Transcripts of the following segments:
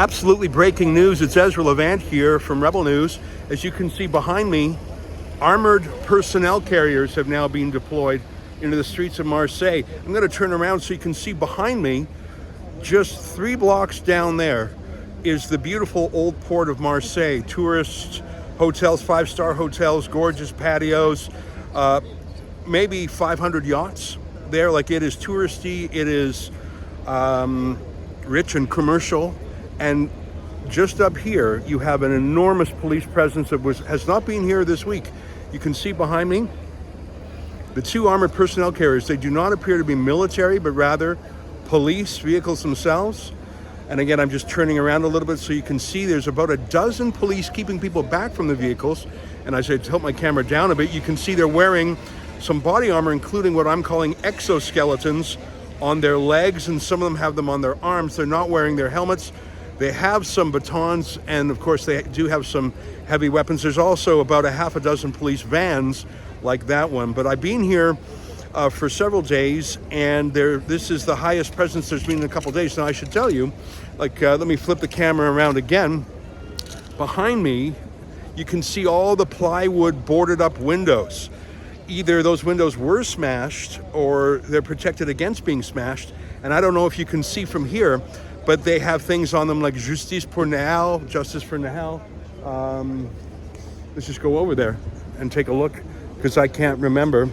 Absolutely breaking news. It's Ezra Levant here from Rebel News. As you can see behind me, armored personnel carriers have now been deployed into the streets of Marseille. I'm going to turn around so you can see behind me, just 3 blocks down there, is the beautiful old port of Marseille. Tourist hotels, 5-star hotels, gorgeous patios, maybe 500 yachts there. Like, it is touristy, it is rich and commercial. And just up here, you have an enormous police presence that has not been here this week. You can see behind me the 2 armored personnel carriers. They do not appear to be military, but rather police vehicles themselves. And again, I'm just turning around a little bit so you can see there's about a dozen police keeping people back from the vehicles. And as I tilt my camera down a bit, you can see they're wearing some body armor, including what I'm calling exoskeletons, on their legs, and some of them have them on their arms. They're not wearing their helmets. They have some batons, and of course they do have some heavy weapons. There's also about a half a dozen police vans like that one. But I've been here for several days, and this is the highest presence there's been in a couple days. Now, I should tell you, let me flip the camera around again. Behind me, you can see all the plywood boarded up windows. Either those windows were smashed or they're protected against being smashed. And I don't know if you can see from here, but they have things on them like Justice pour Nahal, Justice for Nahal. Let's just go over there and take a look, because I can't remember.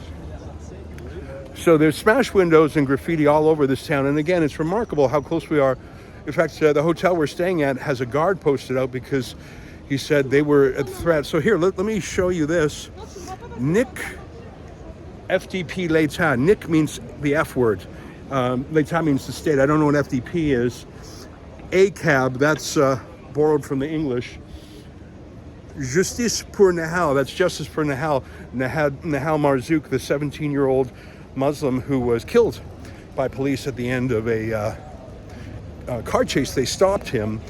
So there's smashed windows and graffiti all over this town. And again, it's remarkable how close we are. In fact, the hotel we're staying at has a guard posted out because he said they were a threat. So here, let me show you this. Nick FDP l'État. Nick means the F word. L'État means the state. I don't know what FDP is. ACAB, that's borrowed from the English. Justice pour Nahal, that's Justice for Nahal. Nahal Marzouk, the 17-year-old Muslim who was killed by police at the end of a car chase. They stopped him,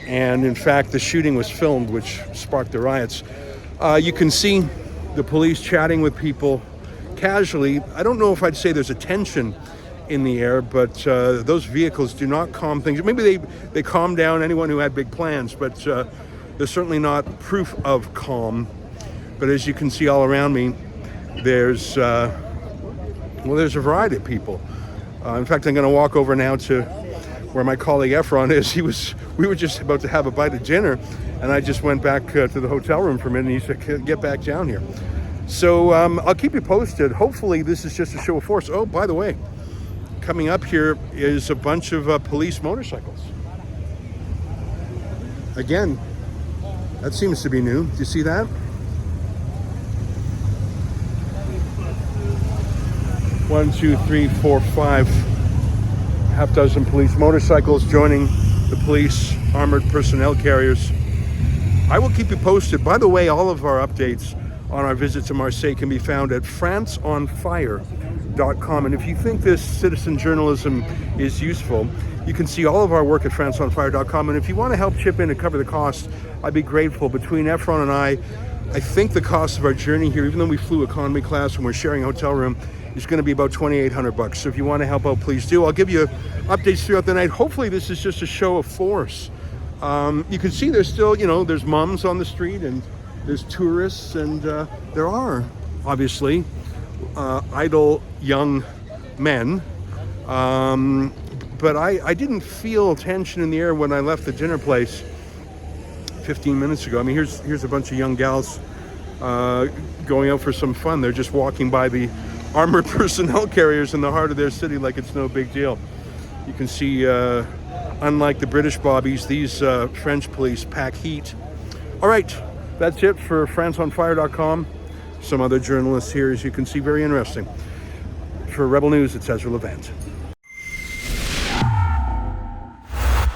and in fact, the shooting was filmed, which sparked the riots. You can see the police chatting with people casually. I don't know if I'd say there's a tension in the air, but those vehicles do not calm things. Maybe they calm down anyone who had big plans, but they're certainly not proof of calm. But as you can see all around me, there's a variety of people. In fact, I'm going to walk over now to where my colleague Efron is. We were just about to have a bite of dinner, and I just went back to the hotel room for a minute, and he said, get back down here. So I'll keep you posted. Hopefully this is just a show of force. Oh, by the way, coming up here is a bunch of police motorcycles. Again, that seems to be new. Do you see that? One, two, three, four, 5, half dozen police motorcycles joining the police armored personnel carriers. I will keep you posted. By the way, all of our updates on our visit to Marseille can be found at franceonfire.com. And if you think this citizen journalism is useful, you can see all of our work at franceonfire.com. And if you want to help chip in to cover the cost, I'd be grateful. Between Efron and I think the cost of our journey here, even though we flew economy class and we're sharing a hotel room, is going to be about $2,800. So if you want to help out, please do. I'll give you updates throughout the night. Hopefully this is just a show of force. You can see there's still, there's moms on the street, and there's tourists, and there are, obviously, idle young men. But I didn't feel tension in the air when I left the dinner place 15 minutes ago. I mean, here's a bunch of young gals going out for some fun. They're just walking by the armored personnel carriers in the heart of their city like it's no big deal. You can see, unlike the British bobbies, these French police pack heat. All right. That's it for franceonfire.com. Some other journalists here, as you can see, very interesting. For Rebel News, it's Ezra Levant.